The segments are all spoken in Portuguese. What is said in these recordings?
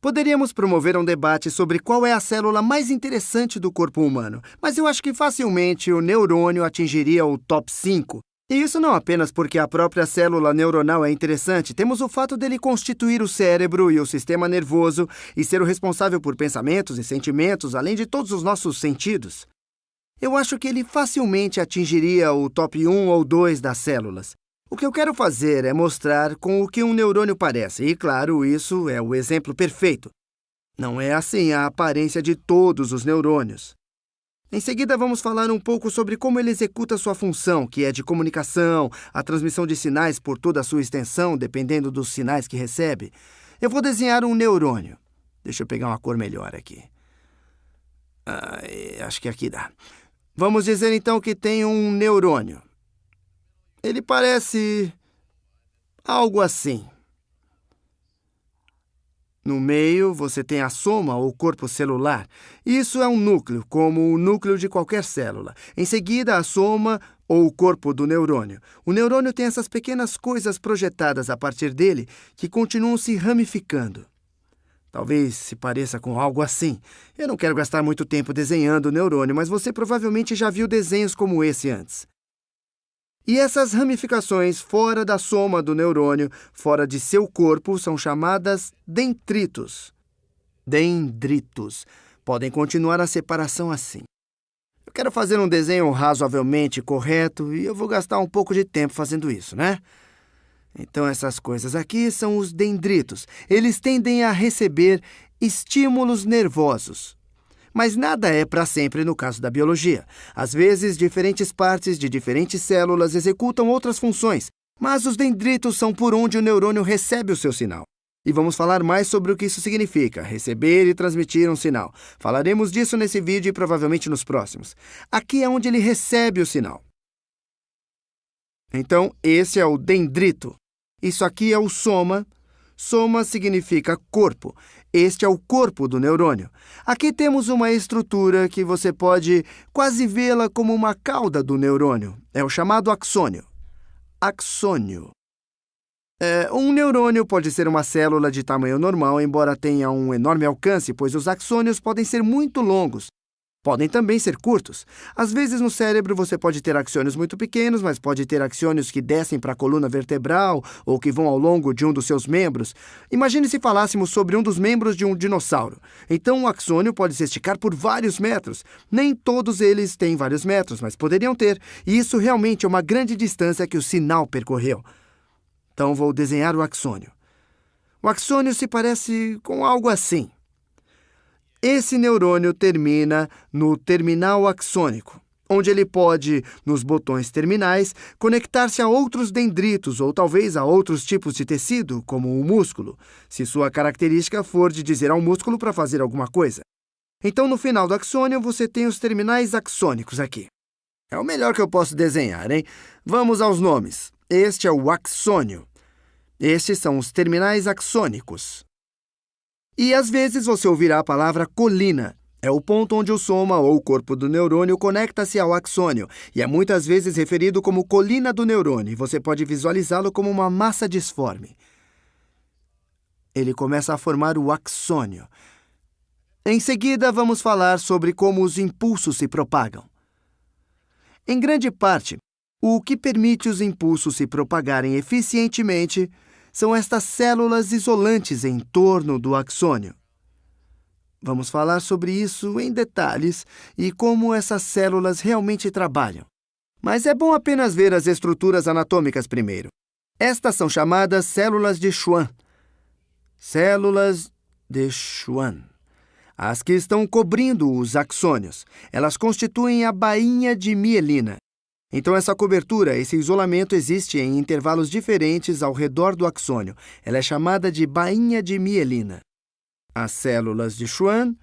Poderíamos promover um debate sobre qual é a célula mais interessante do corpo humano, mas eu acho que facilmente o neurônio atingiria o top 5. E isso não apenas porque a própria célula neuronal é interessante, temos o fato dele constituir o cérebro e o sistema nervoso e ser o responsável por pensamentos e sentimentos, além de todos os nossos sentidos. Eu acho que ele facilmente atingiria o top 1 ou 2 das células. O que eu quero fazer é mostrar com o que um neurônio parece, e claro, isso é o exemplo perfeito. Não é assim a aparência de todos os neurônios. Em seguida, vamos falar um pouco sobre como ele executa sua função, que é de comunicação, a transmissão de sinais por toda a sua extensão, dependendo dos sinais que recebe. Eu vou desenhar um neurônio. Deixa eu pegar uma cor melhor aqui. Acho que aqui dá. Vamos dizer então que tem um neurônio. Ele parece algo assim. No meio, você tem a soma ou corpo celular. Isso é um núcleo, como o núcleo de qualquer célula. Em seguida, a soma ou o corpo do neurônio. O neurônio tem essas pequenas coisas projetadas a partir dele que continuam se ramificando. Talvez se pareça com algo assim. Eu não quero gastar muito tempo desenhando o neurônio, mas você provavelmente já viu desenhos como esse antes. E essas ramificações fora da soma do neurônio, fora de seu corpo, são chamadas dendritos. Dendritos. Podem continuar a separação assim. Eu quero fazer um desenho razoavelmente correto e eu vou gastar um pouco de tempo fazendo isso, né? Então, essas coisas aqui são os dendritos. Eles tendem a receber estímulos nervosos. Mas nada é para sempre no caso da biologia. Às vezes, diferentes partes de diferentes células executam outras funções, mas os dendritos são por onde o neurônio recebe o seu sinal. E vamos falar mais sobre o que isso significa, receber e transmitir um sinal. Falaremos disso nesse vídeo e provavelmente nos próximos. Aqui é onde ele recebe o sinal. Então, esse é o dendrito. Isso aqui é o soma. Soma significa corpo. Este é o corpo do neurônio. Aqui temos uma estrutura que você pode quase vê-la como uma cauda do neurônio. É o chamado axônio. Axônio. Um neurônio pode ser uma célula de tamanho normal, embora tenha um enorme alcance, pois os axônios podem ser muito longos. Podem também ser curtos. Às vezes, no cérebro, você pode ter axônios muito pequenos, mas pode ter axônios que descem para a coluna vertebral ou que vão ao longo de um dos seus membros. Imagine se falássemos sobre um dos membros de um dinossauro. Então, um axônio pode se esticar por vários metros. Nem todos eles têm vários metros, mas poderiam ter. E isso realmente é uma grande distância que o sinal percorreu. Então, vou desenhar o axônio. O axônio se parece com algo assim. Esse neurônio termina no terminal axônico, onde ele pode, nos botões terminais, conectar-se a outros dendritos ou talvez a outros tipos de tecido, como o músculo, se sua característica for de dizer ao músculo para fazer alguma coisa. Então, no final do axônio, você tem os terminais axônicos aqui. É o melhor que eu posso desenhar, hein? Vamos aos nomes. Este é o axônio. Estes são os terminais axônicos. E às vezes você ouvirá a palavra colina. É o ponto onde o soma ou o corpo do neurônio conecta-se ao axônio e é muitas vezes referido como colina do neurônio. Você pode visualizá-lo como uma massa disforme. Ele começa a formar o axônio. Em seguida, vamos falar sobre como os impulsos se propagam. Em grande parte, o que permite os impulsos se propagarem eficientemente são estas células isolantes em torno do axônio. Vamos falar sobre isso em detalhes e como essas células realmente trabalham. Mas é bom apenas ver as estruturas anatômicas primeiro. Estas são chamadas células de Schwann. Células de Schwann. As que estão cobrindo os axônios. Elas constituem a bainha de mielina. Então, essa cobertura, esse isolamento existe em intervalos diferentes ao redor do axônio. Ela é chamada de bainha de mielina. As células de Schwann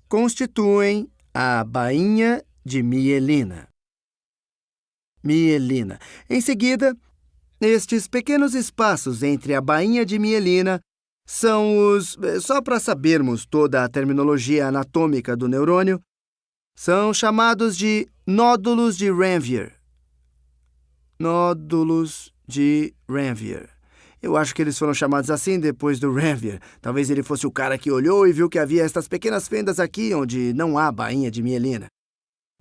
constituem a bainha de mielina. Mielina. Em seguida, estes pequenos espaços entre a bainha de mielina são os... Só para sabermos toda a terminologia anatômica do neurônio, são chamados de nódulos de Ranvier. Nódulos de Ranvier. Eu acho que eles foram chamados assim depois do Ranvier. Talvez ele fosse o cara que olhou e viu que havia estas pequenas fendas aqui onde não há bainha de mielina.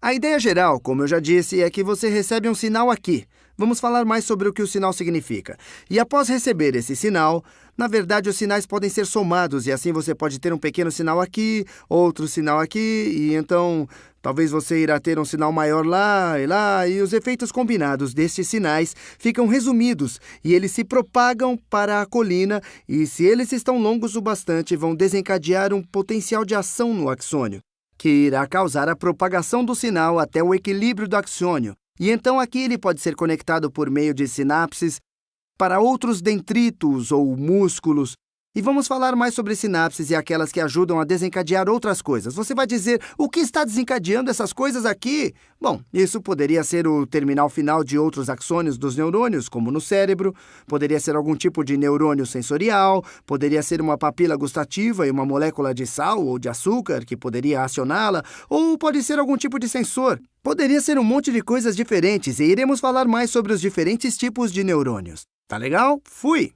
A ideia geral, como eu já disse, é que você recebe um sinal aqui. Vamos falar mais sobre o que o sinal significa. E após receber esse sinal, na verdade os sinais podem ser somados e assim você pode ter um pequeno sinal aqui, outro sinal aqui e então talvez você irá ter um sinal maior lá e os efeitos combinados destes sinais ficam resumidos e eles se propagam para a colina e se eles estão longos o bastante vão desencadear um potencial de ação no axônio, que irá causar a propagação do sinal até o equilíbrio do axônio. E então aqui ele pode ser conectado por meio de sinapses para outros dendritos ou músculos. E vamos falar mais sobre sinapses e aquelas que ajudam a desencadear outras coisas. Você vai dizer, o que está desencadeando essas coisas aqui? Bom, isso poderia ser o terminal final de outros axônios dos neurônios, como no cérebro, poderia ser algum tipo de neurônio sensorial, poderia ser uma papila gustativa e uma molécula de sal ou de açúcar que poderia acioná-la, ou pode ser algum tipo de sensor. Poderia ser um monte de coisas diferentes e iremos falar mais sobre os diferentes tipos de neurônios. Tá legal? Fui!